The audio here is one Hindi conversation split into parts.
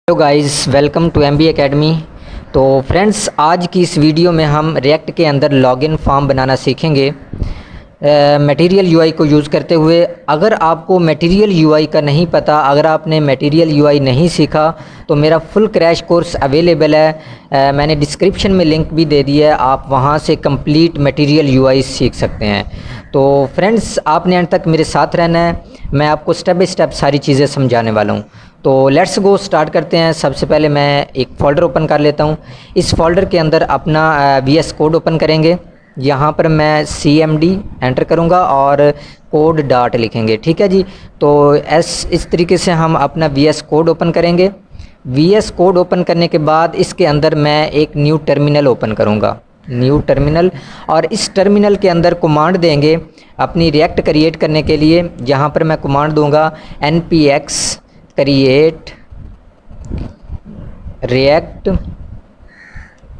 Hello guys, welcome to MB academy. तो फ्रेंड्स, आज की इस वीडियो में हम रिएक्ट के अंदर लॉगिन फॉर्म बनाना सीखेंगे मटेरियल यूआई को यूज़ करते हुए। अगर आपको मटेरियल यूआई का नहीं पता, अगर आपने मटेरियल यूआई नहीं सीखा, तो मेरा फुल क्रैश कोर्स अवेलेबल है। मैंने डिस्क्रिप्शन में लिंक भी दे दिया है, आप वहां से कंप्लीट मटेरियल यूआई सीख सकते हैं। तो फ्रेंड्स, आपने अंत तक मेरे साथ रहना है, मैं आपको स्टेप बाय स्टेप सारी चीज़ें समझाने वाला हूँ। तो लेट्स गो, स्टार्ट करते हैं। सबसे पहले मैं एक फ़ोल्डर ओपन कर लेता हूँ। इस फोल्डर के अंदर अपना VS कोड ओपन करेंगे। यहाँ पर मैं CMD एंटर करूँगा और कोड डॉट लिखेंगे, ठीक है जी। तो इस तरीके से हम अपना VS कोड ओपन करेंगे। VS कोड ओपन करने के बाद इसके अंदर मैं एक न्यू टर्मिनल ओपन करूँगा, न्यू टर्मिनल। और इस टर्मिनल के अंदर कमांड देंगे अपनी रिएक्ट क्रिएट करने के लिए। यहाँ पर मैं कमांड दूंगा npx क्रिएट रिएक्ट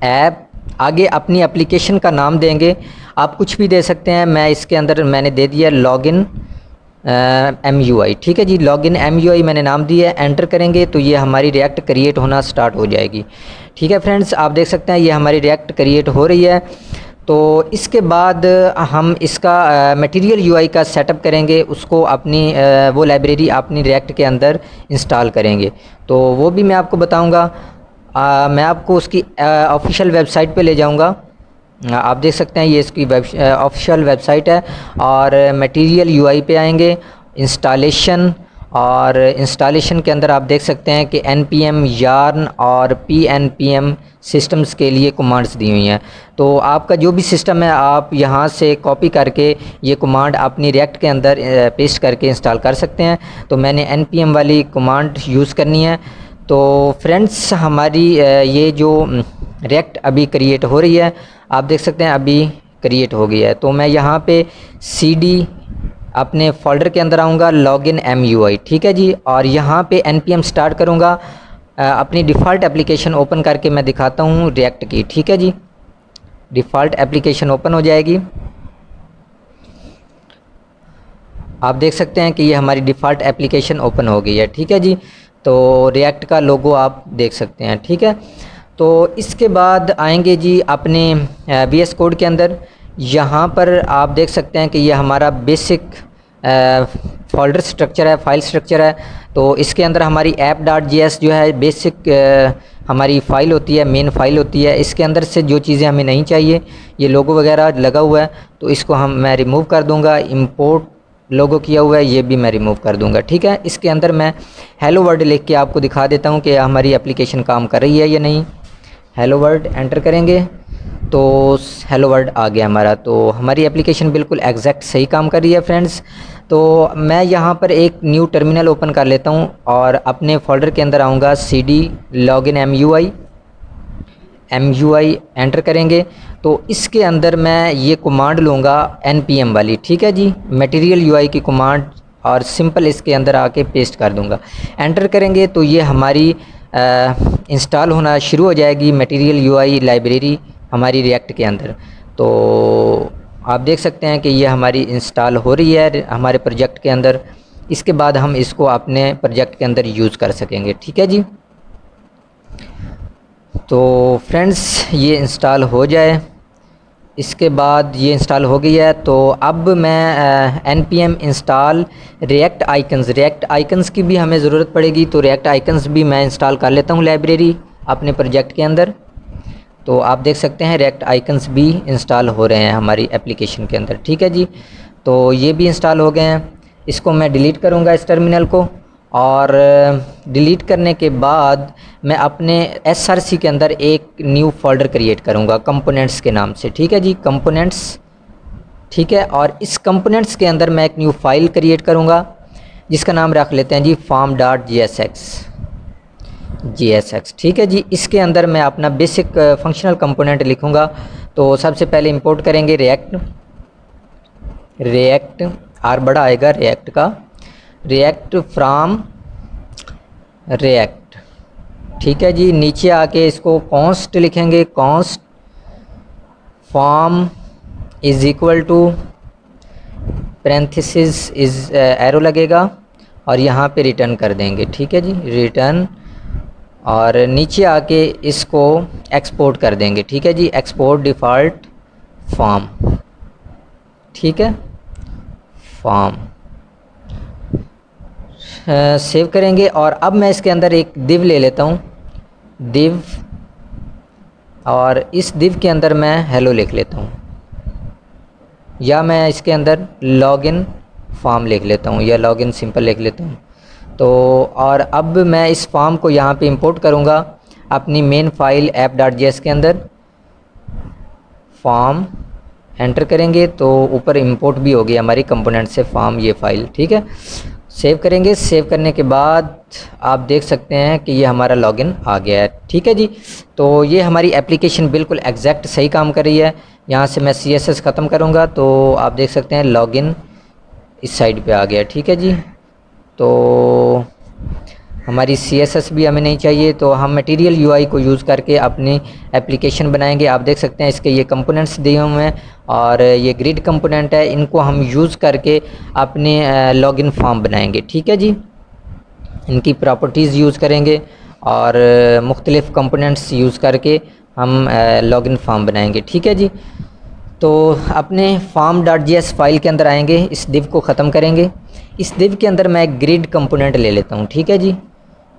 ऐप। आगे अपनी एप्लीकेशन का नाम देंगे, आप कुछ भी दे सकते हैं। मैं इसके अंदर मैंने दे दिया लॉगिन MUI, ठीक है जी। लॉगिन MUI मैंने नाम दिया है। एंटर करेंगे तो ये हमारी रिएक्ट क्रिएट होना स्टार्ट हो जाएगी, ठीक है फ्रेंड्स। आप देख सकते हैं ये हमारी रिएक्ट क्रिएट हो रही है। तो इसके बाद हम इसका मटेरियल यूआई का सेटअप करेंगे, उसको अपनी वो लाइब्रेरी अपनी रिएक्ट के अंदर इंस्टॉल करेंगे। तो वो भी मैं आपको बताऊंगा। मैं आपको उसकी ऑफिशियल वेबसाइट पे ले जाऊंगा। आप देख सकते हैं ये इसकी ऑफिशियल वेबसाइट है। और मटेरियल यूआई पे आएंगे, इंस्टॉलेशन, और इंस्टॉलेशन के अंदर आप देख सकते हैं कि npm yarn और pnpm सिस्टम्स के लिए कमांड्स दी हुई हैं। तो आपका जो भी सिस्टम है, आप यहाँ से कॉपी करके ये कमांड अपनी रिएक्ट के अंदर पेस्ट करके इंस्टॉल कर सकते हैं। तो मैंने npm वाली कमांड यूज़ करनी है। तो फ्रेंड्स, हमारी ये जो रिएक्ट अभी क्रिएट हो रही है, आप देख सकते हैं अभी क्रिएट हो गई है। तो मैं यहाँ पे cd अपने फोल्डर के अंदर आऊँगा, लॉगिन MUI, ठीक है जी। और यहाँ पे npm स्टार्ट करूँगा। अपनी डिफ़ॉल्ट एप्लीकेशन ओपन करके मैं दिखाता हूँ रिएक्ट की, ठीक है जी। डिफ़ॉल्ट एप्लीकेशन ओपन हो जाएगी। आप देख सकते हैं कि ये हमारी डिफ़ॉल्ट एप्लीकेशन ओपन हो गई है, ठीक है जी। तो रिएक्ट का लोगो आप देख सकते हैं, ठीक है। तो इसके बाद आएंगे जी अपने VS कोड के अंदर। यहाँ पर आप देख सकते हैं कि ये हमारा बेसिक फोल्डर स्ट्रक्चर है, फाइल स्ट्रक्चर है। तो इसके अंदर हमारी app.js जो है बेसिक हमारी फ़ाइल होती है, मेन फ़ाइल होती है। इसके अंदर से जो चीज़ें हमें नहीं चाहिए, ये लोगो वगैरह लगा हुआ है, तो इसको मैं रिमूव कर दूंगा। इंपोर्ट लोगो किया हुआ है, ये भी मैं रिमूव कर दूंगा, ठीक है। इसके अंदर मैं हेलो वर्ल्ड लिख के आपको दिखा देता हूँ कि हमारी एप्लीकेशन काम कर रही है या नहीं। हेलो वर्ल्ड एंटर करेंगे तो हेलो वर्ल्ड आ गया हमारा। तो हमारी एप्लीकेशन बिल्कुल एग्जैक्ट सही काम कर रही है फ्रेंड्स। तो मैं यहाँ पर एक न्यू टर्मिनल ओपन कर लेता हूँ और अपने फोल्डर के अंदर आऊँगा, cd लॉगिन MUI एंटर करेंगे। तो इसके अंदर मैं ये कमांड लूँगा npm वाली, ठीक है जी, मटेरियल यूआई की कमांड, और सिंपल इसके अंदर आके पेस्ट कर दूँगा। एंटर करेंगे तो ये हमारी इंस्टॉल होना शुरू हो जाएगी मटेरियल यूआई लाइब्रेरी हमारी रिएक्ट के अंदर। तो आप देख सकते हैं कि ये हमारी इंस्टॉल हो रही है हमारे प्रोजेक्ट के अंदर। इसके बाद हम इसको अपने प्रोजेक्ट के अंदर यूज़ कर सकेंगे, ठीक है जी। तो फ्रेंड्स, ये इंस्टॉल हो जाए। इसके बाद ये इंस्टॉल हो गई है। तो अब मैं npm इंस्टॉल रिएक्ट आइकन्स की भी हमें ज़रूरत पड़ेगी। तो रिएक्ट आइकन्स भी मैं इंस्टॉल कर लेता हूँ लाइब्रेरी अपने प्रोजेक्ट के अंदर। तो आप देख सकते हैं रिएक्ट आइकन्स भी इंस्टॉल हो रहे हैं हमारी एप्लीकेशन के अंदर, ठीक है जी। तो ये भी इंस्टॉल हो गए हैं। इसको मैं डिलीट करूँगा इस टर्मिनल को, और डिलीट करने के बाद मैं अपने src के अंदर एक न्यू फोल्डर क्रिएट करूँगा कंपोनेंट्स के नाम से, ठीक है जी, कंपोनेंट्स, ठीक है। और इस कंपोनेंट्स के अंदर मैं एक न्यू फाइल क्रिएट करूँगा जिसका नाम रख लेते हैं जी form.jsx, ठीक है जी। इसके अंदर मैं अपना बेसिक फंक्शनल कंपोनेंट लिखूँगा। तो सबसे पहले इंपोर्ट करेंगे रिएक्ट आर बड़ा आएगा रिएक्ट का, रिएक्ट फ्रॉम रिएक्ट, ठीक है जी। नीचे आके इसको कॉन्स्ट लिखेंगे, const form is equal to parenthesis arrow लगेगा, और यहाँ पे रिटर्न कर देंगे, ठीक है जी, रिटर्न और नीचे आके इसको एक्सपोर्ट कर देंगे। ठीक है जी, एक्सपोर्ट डिफ़ॉल्ट फॉर्म, ठीक है, फॉर्म सेव करेंगे। और अब मैं इसके अंदर एक दिव ले लेता हूँ, दिव, और इस दिव के अंदर मैं हेलो लिख लेता हूँ, या मैं इसके अंदर लॉगिन फॉर्म लिख लेता हूँ, या लॉगिन सिंपल लिख लेता हूँ। तो और अब मैं इस फॉर्म को यहाँ पे इंपोर्ट करूँगा अपनी मेन फाइल app.js के अंदर। फॉर्म एंटर करेंगे तो ऊपर इंपोर्ट भी हो गई हमारी कंपोनेंट से फॉर्म ये फाइल। ठीक है, सेव करेंगे। सेव करने के बाद आप देख सकते हैं कि ये हमारा लॉगिन आ गया है। ठीक है जी, तो ये हमारी एप्लीकेशन बिल्कुल एग्जैक्ट सही काम कर रही है। यहाँ से मैं CSS ख़त्म करूँगा तो आप देख सकते हैं लॉगिन इस साइड पे आ गया। ठीक है जी, तो हमारी CSS भी हमें नहीं चाहिए, तो हम मटेरियल UI को यूज़ करके अपनी एप्लीकेशन बनाएंगे। आप देख सकते हैं इसके ये कंपोनेंट्स दिए हुए हैं और ये ग्रिड कंपोनेंट है, इनको हम यूज़ करके अपने लॉगिन फॉर्म बनाएंगे। ठीक है जी, इनकी प्रॉपर्टीज़ यूज़ करेंगे और मुख्तलिफ़ कंपोनेंट्स यूज़ करके हम लॉगिन फॉर्म बनाएंगे। ठीक है जी, तो अपने form.js फाइल के अंदर आएंगे, इस div को ख़त्म करेंगे। इस div के अंदर मैं ग्रिड कंपोनेंट ले लेता हूँ। ठीक है जी,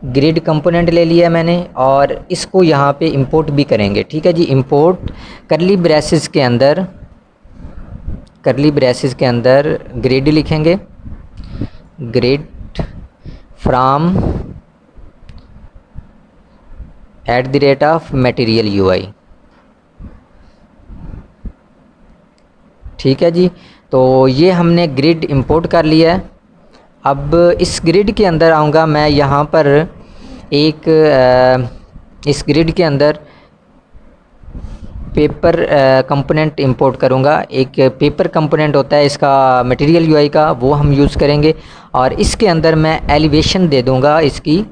ग्रिड कंपोनेंट ले लिया मैंने और इसको यहाँ पे इंपोर्ट भी करेंगे। ठीक है जी, इंपोर्ट करली ब्रेसेस के अंदर, करली ब्रेसेस के अंदर ग्रिड लिखेंगे, ग्रिड फ्राम @material UI। ठीक है जी, तो ये हमने ग्रिड इंपोर्ट कर लिया है। अब इस ग्रिड के अंदर आऊँगा मैं, यहाँ पर एक इस ग्रिड के अंदर पेपर कंपोनेंट इंपोर्ट करूँगा। एक पेपर कंपोनेंट होता है इसका मटेरियल UI का, वो हम यूज़ करेंगे और इसके अंदर मैं एलिवेशन दे दूँगा, इसकी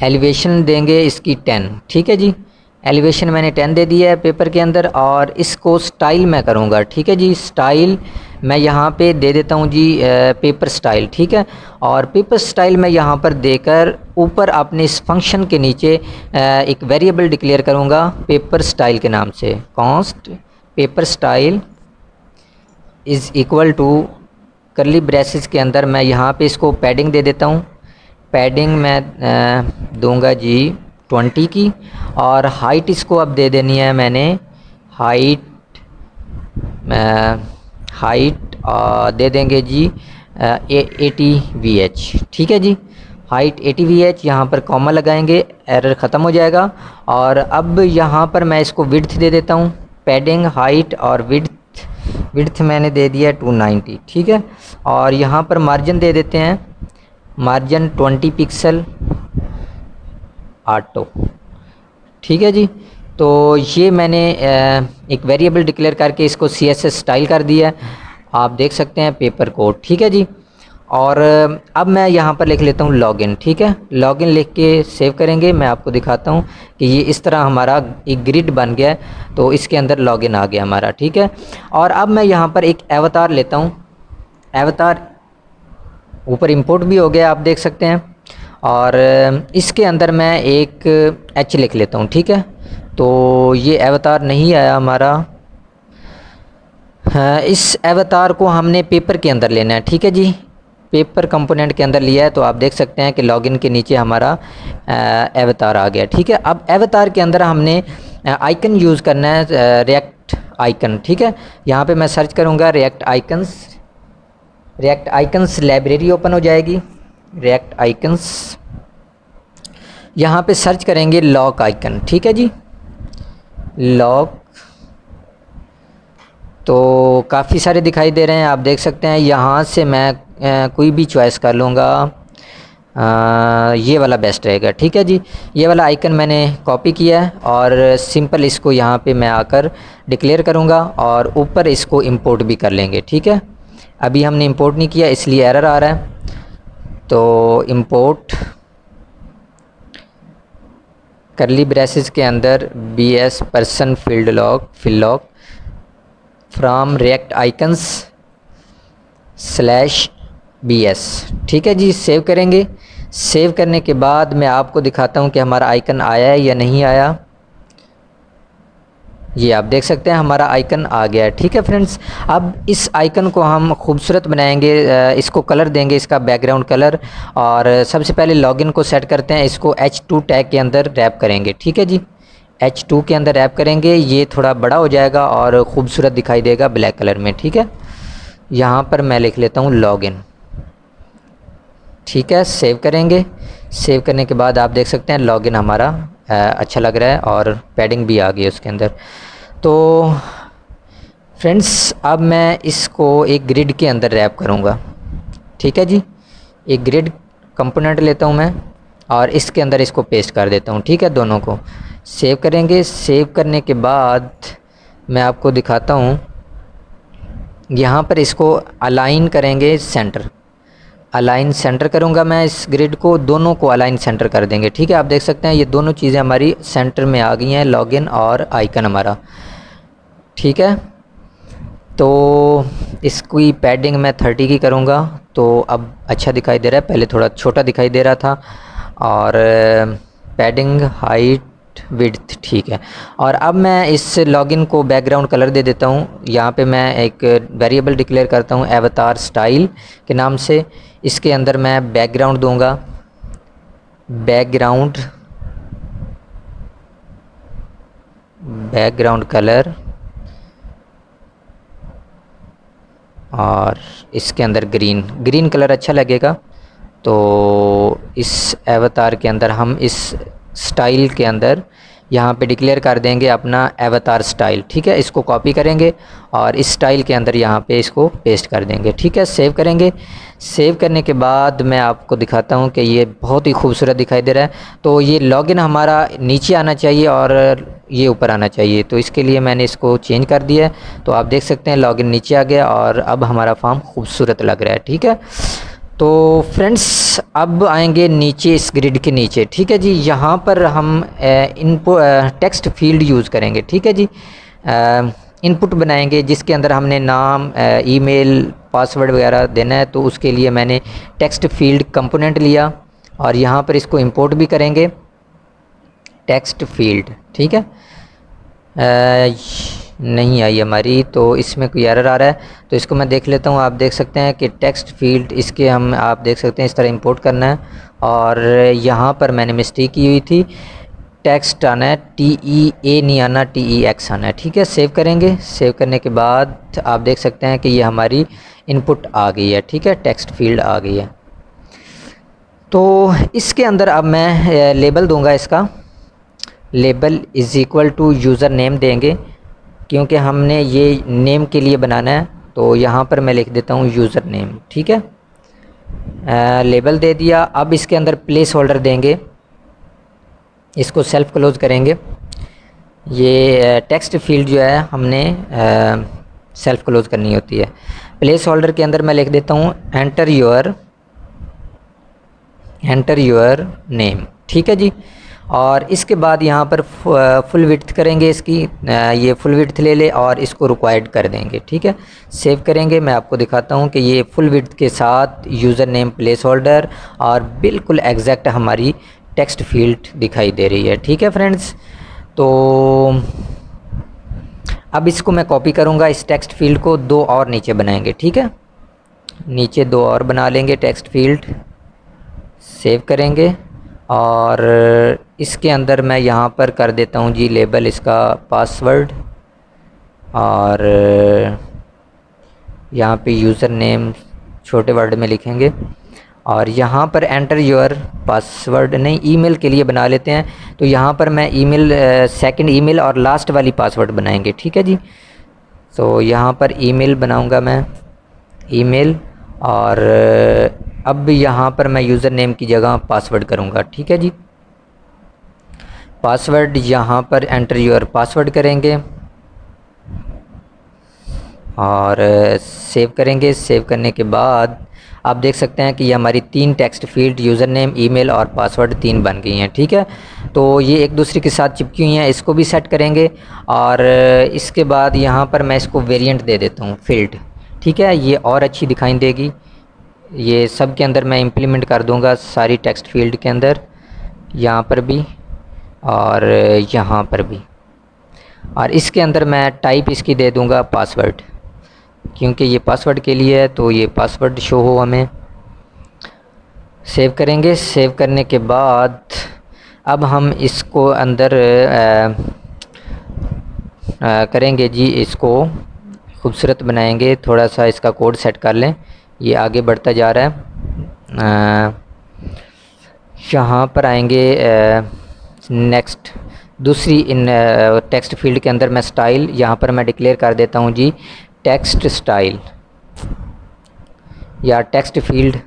एलिवेशन देंगे इसकी 10। ठीक है जी, एलिवेशन मैंने 10 दे दिया है पेपर के अंदर और इसको स्टाइल मैं करूँगा। ठीक है जी, स्टाइल मैं यहाँ पे दे देता हूँ जी पेपर स्टाइल। ठीक है, और पेपर स्टाइल मैं यहाँ पर देकर ऊपर अपने इस फंक्शन के नीचे एक वेरिएबल डिक्लेयर करूँगा पेपर स्टाइल के नाम से। Const paper style is equal to curly braces के अंदर मैं यहाँ पे इसको पैडिंग दे देता हूँ। पैडिंग मैं दूंगा जी 20 की, और हाइट इसको अब दे देनी है मैंने, हाइट दे देंगे जी 80 VH। ठीक है जी, हाइट 80 VH, यहाँ पर कॉमा लगाएंगे, एरर ख़त्म हो जाएगा। और अब यहाँ पर मैं इसको विड्थ दे देता हूँ, पैडिंग हाइट और विड्थ मैंने दे दिया 290। ठीक है, और यहाँ पर मार्जिन दे देते हैं, मार्जिन 20 पिक्सल ऑटो। ठीक है जी, तो ये मैंने एक वेरिएबल डिक्लेयर करके इसको CSS स्टाइल कर दिया है, आप देख सकते हैं पेपर कोड। ठीक है जी, और अब मैं यहाँ पर लिख लेता हूँ लॉगिन। ठीक है, लॉगिन लिख के सेव करेंगे। मैं आपको दिखाता हूँ कि ये इस तरह हमारा एक ग्रिड बन गया है, तो इसके अंदर लॉगिन आ गया हमारा। ठीक है, और अब मैं यहाँ पर एक एवतार लेता हूँ, एवतार ऊपर इंपोर्ट भी हो गया आप देख सकते हैं, और इसके अंदर मैं एक H लिख लेता हूँ। ठीक है, तो ये एवतार नहीं आया हमारा, इस एवतार को हमने पेपर के अंदर लेना है। ठीक है जी, पेपर कंपोनेंट के अंदर लिया है, तो आप देख सकते हैं कि लॉगिन के नीचे हमारा एवतार आ गया। ठीक है, अब एवतार के अंदर हमने आइकन यूज़ करना है, रिएक्ट आइकन। ठीक है, यहाँ पे मैं सर्च करूँगा रिएक्ट आइकन्स लाइब्रेरी ओपन हो जाएगी, रिएक्ट आइकन्स, यहाँ पे सर्च करेंगे लॉक आइकन। ठीक है जी, लॉक, तो काफ़ी सारे दिखाई दे रहे हैं आप देख सकते हैं। यहाँ से मैं कोई भी चॉइस कर लूँगा, ये वाला बेस्ट रहेगा। ठीक है जी, ये वाला आइकन मैंने कॉपी किया है और सिंपल इसको यहाँ पे मैं आकर डिक्लेयर करूँगा और ऊपर इसको इंपोर्ट भी कर लेंगे। ठीक है, अभी हमने इंपोर्ट नहीं किया इसलिए एरर आ रहा है, तो इंपोर्ट करली ब्रेसेस के अंदर BS person field log fill log from react icons BS। ठीक है जी, सेव करेंगे। सेव करने के बाद मैं आपको दिखाता हूँ कि हमारा आइकन आया है या नहीं आया। ये आप देख सकते हैं हमारा आइकन आ गया है। ठीक है फ्रेंड्स, अब इस आइकन को हम खूबसूरत बनाएंगे, इसको कलर देंगे, इसका बैकग्राउंड कलर। और सबसे पहले लॉगिन को सेट करते हैं, इसको H2 टैग के अंदर रैप करेंगे। ठीक है जी, H2 के अंदर रैप करेंगे, ये थोड़ा बड़ा हो जाएगा और ख़ूबसूरत दिखाई देगा ब्लैक कलर में। ठीक है, यहाँ पर मैं लिख लेता हूँ लॉगिन। ठीक है, सेव करेंगे। सेव करने के बाद आप देख सकते हैं लॉगिन हमारा अच्छा लग रहा है और पैडिंग भी आ गई है उसके अंदर। तो फ्रेंड्स, अब मैं इसको एक ग्रिड के अंदर रैप करूँगा। ठीक है जी, एक ग्रिड कंपोनेंट लेता हूँ मैं और इसके अंदर इसको पेस्ट कर देता हूँ। ठीक है, दोनों को सेव करेंगे। सेव करने के बाद मैं आपको दिखाता हूँ, यहाँ पर इसको अलाइन करेंगे सेंटर। अलाइन सेंटर करूँगा मैं इस ग्रिड को, दोनों को अलाइन सेंटर कर देंगे। ठीक है, आप देख सकते हैं ये दोनों चीज़ें हमारी सेंटर में आ गई हैं, लॉगिन और आइकन हमारा। ठीक है, तो इसकी पैडिंग मैं 30 की करूँगा, तो अब अच्छा दिखाई दे रहा है, पहले थोड़ा छोटा दिखाई दे रहा था। और पैडिंग, हाइट, विड्थ ठीक है। और अब मैं इस लॉगिन को बैकग्राउंड कलर दे देता हूँ। यहाँ पे मैं एक वेरिएबल डिक्लेयर करता हूँ अवतार स्टाइल के नाम से। इसके अंदर मैं बैकग्राउंड दूंगा, बैकग्राउंड कलर, और इसके अंदर ग्रीन कलर अच्छा लगेगा। तो इस अवतार के अंदर हम इस स्टाइल के अंदर यहाँ पे डिक्लेयर कर देंगे अपना अवतार स्टाइल। ठीक है, इसको कॉपी करेंगे और इस स्टाइल के अंदर यहाँ पे इसको पेस्ट कर देंगे। ठीक है, सेव करेंगे। सेव करने के बाद मैं आपको दिखाता हूँ कि ये बहुत ही खूबसूरत दिखाई दे रहा है। तो ये लॉगिन हमारा नीचे आना चाहिए और ये ऊपर आना चाहिए, तो इसके लिए मैंने इसको चेंज कर दिया है। तो आप देख सकते हैं लॉगिन नीचे आ गया और अब हमारा फॉर्म खूबसूरत लग रहा है। ठीक है, तो फ्रेंड्स अब आएंगे नीचे इस ग्रिड के नीचे। ठीक है जी, यहाँ पर हम इनपुट टेक्स्ट फील्ड यूज़ करेंगे। ठीक है जी, इनपुट बनाएंगे जिसके अंदर हमने नाम, ईमेल, पासवर्ड वगैरह देना है। तो उसके लिए मैंने टेक्स्ट फील्ड कंपोनेंट लिया और यहाँ पर इसको इंपोर्ट भी करेंगे, टेक्स्ट फील्ड। ठीक है, नहीं आई हमारी, तो इसमें कोई एरर आ रहा है, तो इसको मैं देख लेता हूँ। आप देख सकते हैं कि टेक्स्ट फील्ड इसके हम आप देख सकते हैं इस तरह इंपोर्ट करना है। और यहाँ पर मैंने मिस्टेक की हुई थी, टेक्स्ट आना है, TEA नहीं आना, TEX आना है। ठीक है, सेव करेंगे। सेव करने के बाद आप देख सकते हैं कि ये हमारी इनपुट आ गई है। ठीक है, टेक्स्ट फील्ड आ गई है। तो इसके अंदर अब मैं लेबल दूंगा, इसका label is equal to user name देंगे, क्योंकि हमने ये नेम के लिए बनाना है। तो यहाँ पर मैं लिख देता हूँ यूज़र नेम। ठीक है, लेबल दे दिया। अब इसके अंदर प्लेस होल्डर देंगे, इसको सेल्फ क्लोज करेंगे। ये टेक्स्ट फील्ड जो है हमने सेल्फ क्लोज करनी होती है। प्लेस होल्डर के अंदर मैं लिख देता हूँ एंटर योर नेम। ठीक है जी, और इसके बाद यहाँ पर फुल विड्थ करेंगे इसकी, ये फुल विड्थ ले ले और इसको रिक्वायर्ड कर देंगे। ठीक है, सेव करेंगे। मैं आपको दिखाता हूँ कि ये फुल विड्थ के साथ यूज़र नेम, प्लेस होल्डर और बिल्कुल एग्जैक्ट हमारी टेक्स्ट फील्ड दिखाई दे रही है। ठीक है फ्रेंड्स, तो अब इसको मैं कॉपी करूँगा, इस टेक्स्ट फील्ड को 2 और नीचे बनाएंगे। ठीक है, नीचे 2 और बना लेंगे टेक्स्ट फील्ड, सेव करेंगे। और इसके अंदर मैं यहाँ पर कर देता हूँ जी लेबल इसका पासवर्ड, और यहाँ पे यूज़र नेम छोटे वर्ड में लिखेंगे। और यहाँ पर एंटर योर पासवर्ड नहीं, ईमेल के लिए बना लेते हैं। तो यहाँ पर मैं ईमेल, सेकंड ईमेल और लास्ट वाली पासवर्ड बनाएंगे। ठीक है जी, तो यहाँ पर ईमेल बनाऊँगा मैं, ईमेल। और अब यहाँ पर मैं यूज़र नेम की जगह पासवर्ड करूँगा। ठीक है जी, पासवर्ड यहाँ पर एंटर योर पासवर्ड करेंगे और सेव करेंगे। सेव करने के बाद आप देख सकते हैं कि ये हमारी 3 text field, user name, email और पासवर्ड 3 बन गई हैं। ठीक है, तो ये एक दूसरे के साथ चिपकी हुई हैं, इसको भी सेट करेंगे। और इसके बाद यहाँ पर मैं इसको वेरिएंट दे देता हूँ फील्ड। ठीक है, ये और अच्छी दिखाई देगी। ये सब के अंदर मैं इम्प्लीमेंट कर दूंगा, सारी टेक्स्ट फील्ड के अंदर, यहाँ पर भी और यहाँ पर भी। और इसके अंदर मैं टाइप इसकी दे दूंगा पासवर्ड, क्योंकि ये पासवर्ड के लिए है, तो ये पासवर्ड शो हो हमें। सेव करेंगे। सेव करने के बाद अब हम इसको अंदर करेंगे जी, इसको खूबसूरत बनाएंगे। थोड़ा सा इसका कोड सेट कर लें, ये आगे बढ़ता जा रहा है। यहाँ पर आएंगे नेक्स्ट, दूसरी इन टेक्स्ट फील्ड के अंदर मैं स्टाइल, यहाँ पर मैं डिक्लेयर कर देता हूँ जी टेक्स्ट स्टाइल या टेक्स्ट फील्ड।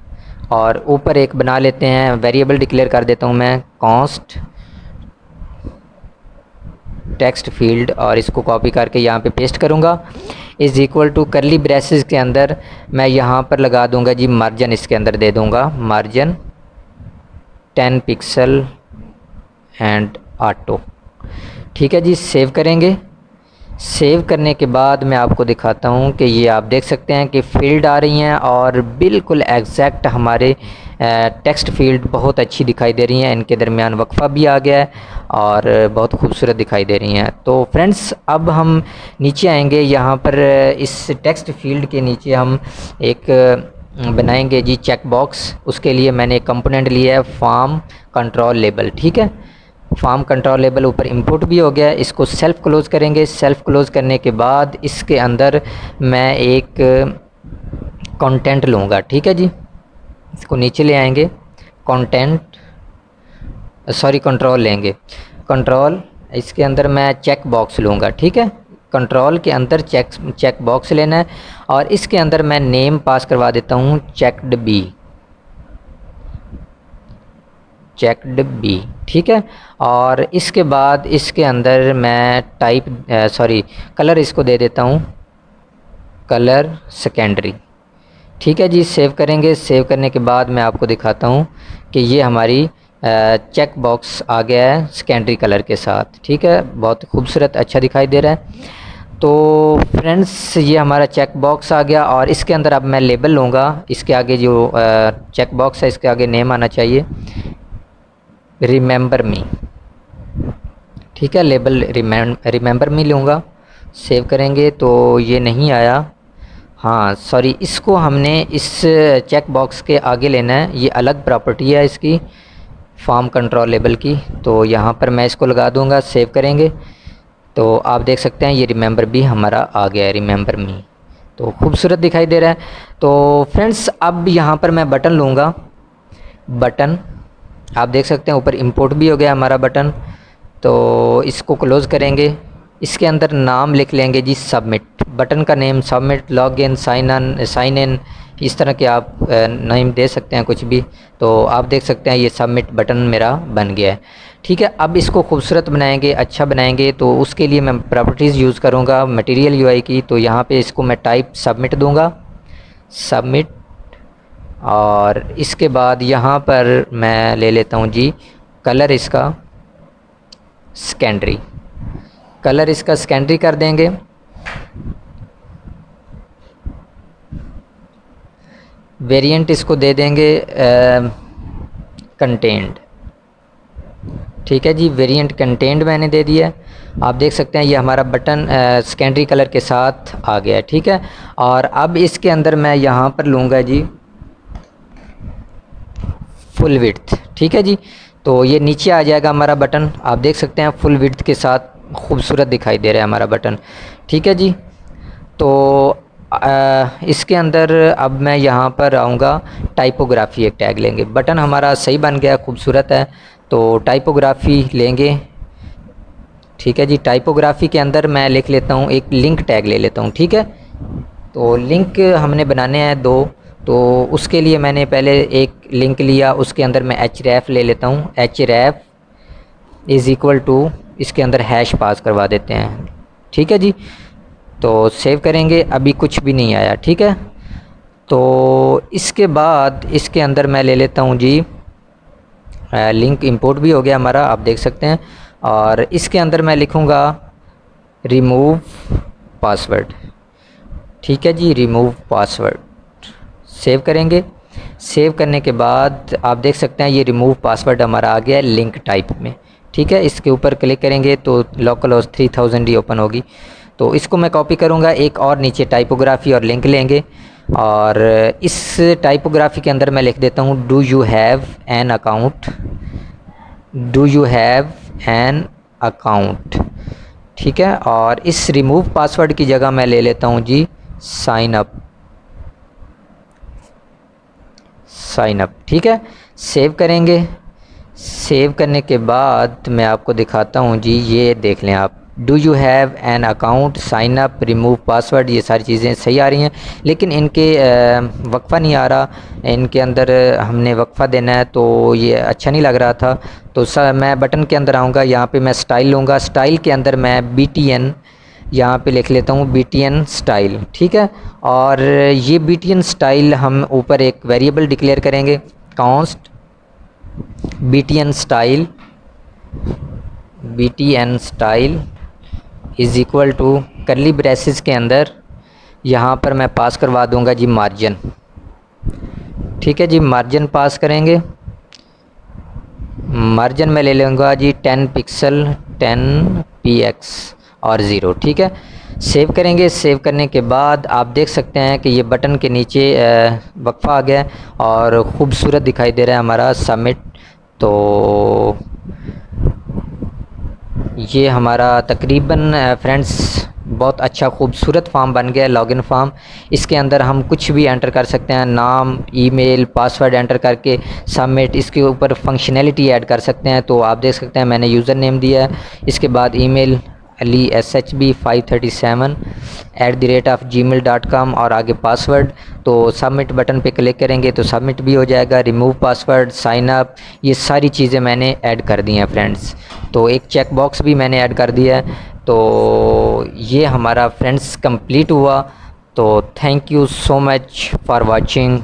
और ऊपर एक बना लेते हैं वेरिएबल, डिक्लेयर कर देता हूँ मैं कॉन्स्ट टेक्स्ट फील्ड, और इसको कॉपी करके यहाँ पे पेस्ट करूँगा। Is equal to curly braces के अंदर मैं यहाँ पर लगा दूँगा जी मार्जिन, इसके अंदर दे दूँगा मार्जिन 10 पिक्सल एंड ऑटो। ठीक है जी, सेव करेंगे। सेव करने के बाद मैं आपको दिखाता हूँ कि ये आप देख सकते हैं कि फील्ड आ रही हैं और बिल्कुल एग्जैक्ट हमारे टेक्स्ट फील्ड बहुत अच्छी दिखाई दे रही हैं। इनके दरमियान वक्फा भी आ गया है और बहुत खूबसूरत दिखाई दे रही हैं। तो फ्रेंड्स अब हम नीचे आएंगे, यहाँ पर इस टेक्स्ट फील्ड के नीचे हम एक बनाएंगे जी चेक बॉक्स। उसके लिए मैंने एक कंपोनेंट लिया है फॉर्म कंट्रोल लेबल। ठीक है, फॉर्म कंट्रोल लेबल ऊपर इंपोर्ट भी हो गया। इसको सेल्फ क्लोज़ करेंगे। सेल्फ क्लोज़ करने के बाद इसके अंदर मैं एक कंटेंट लूँगा। ठीक है जी, इसको नीचे ले आएंगे, कंट्रोल लेंगे। कंट्रोल, इसके अंदर मैं चेक बॉक्स लूँगा। ठीक है, कंट्रोल के अंदर चेक बॉक्स लेना है और इसके अंदर मैं नेम पास करवा देता हूँ चेक्ड बी। ठीक है, और इसके बाद इसके अंदर मैं कलर इसको दे देता हूँ कलर सेकेंडरी। ठीक है जी, सेव करेंगे। सेव करने के बाद मैं आपको दिखाता हूँ कि ये हमारी चेक बॉक्स आ गया है सेकेंडरी कलर के साथ। ठीक है, बहुत खूबसूरत अच्छा दिखाई दे रहा है। तो फ्रेंड्स ये हमारा चेक बॉक्स आ गया और इसके अंदर अब मैं लेबल लूँगा। इसके आगे जो चेक बॉक्स है इसके आगे नेम आना चाहिए रिमेंबर मी। ठीक है, लेबल रिमेंबर मी लूँगा। सेव करेंगे तो ये नहीं आया, हाँ सॉरी, इसको हमने इस चेक बॉक्स के आगे लेना है। ये अलग प्रॉपर्टी है इसकी फॉर्म कंट्रोल लेबल की, तो यहाँ पर मैं इसको लगा दूँगा। सेव करेंगे तो आप देख सकते हैं ये रिमेंबर भी हमारा आ गया है, रिमेंबर मी। तो खूबसूरत दिखाई दे रहा है। तो फ्रेंड्स अब यहाँ पर मैं बटन लूँगा, बटन आप देख सकते हैं ऊपर इंपोर्ट भी हो गया हमारा बटन। तो इसको क्लोज़ करेंगे। इसके अंदर नाम लिख लेंगे जी सबमिट, बटन का name submit, login, sign in, इस तरह के आप नेम दे सकते हैं कुछ भी। तो आप देख सकते हैं ये सबमिट बटन मेरा बन गया है। ठीक है, अब इसको खूबसूरत बनाएंगे, अच्छा बनाएंगे, तो उसके लिए मैं प्रॉपर्टीज़ यूज़ करूँगा मटेरियल यूआई की। तो यहाँ पे इसको मैं टाइप सबमिट दूँगा, सबमिट, और इसके बाद यहाँ पर मैं ले लेता हूँ जी कलर इसका सेकेंडरी, कलर इसका सेकेंडरी कर देंगे। वेरिएंट इसको दे देंगे कंटेंट। ठीक है जी, वेरिएंट कंटेंट मैंने दे दिया है। आप देख सकते हैं ये हमारा बटन सेकेंडरी कलर के साथ आ गया है। ठीक है, और अब इसके अंदर मैं यहाँ पर लूँगा जी फुल विड्थ। ठीक है जी, तो ये नीचे आ जाएगा हमारा बटन। आप देख सकते हैं फुल विड्थ के साथ खूबसूरत दिखाई दे रहा है हमारा बटन। ठीक है जी, तो इसके अंदर अब मैं यहाँ पर आऊँगा, टाइपोग्राफी एक टैग लेंगे। बटन हमारा सही बन गया, खूबसूरत है, तो टाइपोग्राफी लेंगे। ठीक है जी, टाइपोग्राफी के अंदर मैं लिख लेता हूँ एक लिंक टैग ले लेता हूँ। ठीक है, तो लिंक हमने बनाने हैं 2, तो उसके लिए मैंने पहले एक लिंक लिया, उसके अंदर मैं href ले लेता हूँ। href इज़ इक्वल टू, इसके अंदर हैश पास करवा देते हैं। ठीक है जी, तो सेव करेंगे, अभी कुछ भी नहीं आया। ठीक है, तो इसके बाद इसके अंदर मैं ले लेता हूँ जी लिंक इंपोर्ट भी हो गया हमारा, आप देख सकते हैं, और इसके अंदर मैं लिखूँगा रिमूव पासवर्ड। ठीक है जी, रिमूव पासवर्ड। सेव करेंगे। सेव करने के बाद आप देख सकते हैं ये रिमूव पासवर्ड हमारा आ गया है लिंक टाइप में। ठीक है, इसके ऊपर क्लिक करेंगे तो लोकल होस्ट 3000 ही ओपन होगी। तो इसको मैं कॉपी करूँगा, एक और नीचे टाइपोग्राफी और लिंक लेंगे और इस टाइपोग्राफी के अंदर मैं लिख देता हूँ do you have an account, do you have an account. ठीक है, और इस रिमूव पासवर्ड की जगह मैं ले लेता हूँ जी साइन अप, साइन अप। ठीक है, सेव करेंगे। सेव करने के बाद मैं आपको दिखाता हूँ जी, ये देख लें आप, do you have an account, sign up, remove password, ये सारी चीज़ें सही आ रही हैं, लेकिन इनके वक्फ़ा नहीं आ रहा, इनके अंदर हमने वक्फ़ा देना है तो ये अच्छा नहीं लग रहा था। तो मैं बटन के अंदर आऊँगा, यहाँ पे मैं स्टाइल लूँगा, स्टाइल के अंदर मैं BTN यहाँ पे लिख लेता हूँ BTN स्टाइल। ठीक है, और ये BTN स्टाइल हम ऊपर एक वेरिएबल डिक्लेयर करेंगे, const BTN style, BTN style is equal to curly braces के अंदर यहाँ पर मैं पास करवा दूँगा जी मार्जिन। ठीक है जी, मार्जिन पास करेंगे, मार्जिन में ले लूँगा जी 10 पिक्सल 10px और 0। ठीक है, सेव करेंगे। सेव करने के बाद आप देख सकते हैं कि ये बटन के नीचे वक्फ़ा आ गया और ख़ूबसूरत दिखाई दे रहा है हमारा सबमिट। तो ये हमारा तकरीबन फ्रेंड्स बहुत अच्छा खूबसूरत फॉर्म बन गया है, लॉगिन फॉर्म। इसके अंदर हम कुछ भी एंटर कर सकते हैं, नाम, ईमेल, पासवर्ड एंटर करके सबमिट। इसके ऊपर फंक्शनैलिटी ऐड कर सकते हैं, तो आप देख सकते हैं मैंने यूज़र नेम दिया है, इसके बाद ईमेल अली SHB 537 @gmail.com और आगे पासवर्ड। तो सबमिट बटन पे क्लिक करेंगे तो सबमिट भी हो जाएगा। रिमूव पासवर्ड, साइन अप, ये सारी चीज़ें मैंने ऐड कर दी हैं फ्रेंड्स। तो एक चेक बॉक्स भी मैंने ऐड कर दिया है। तो ये हमारा फ्रेंड्स कंप्लीट हुआ। तो thank you so much for watching.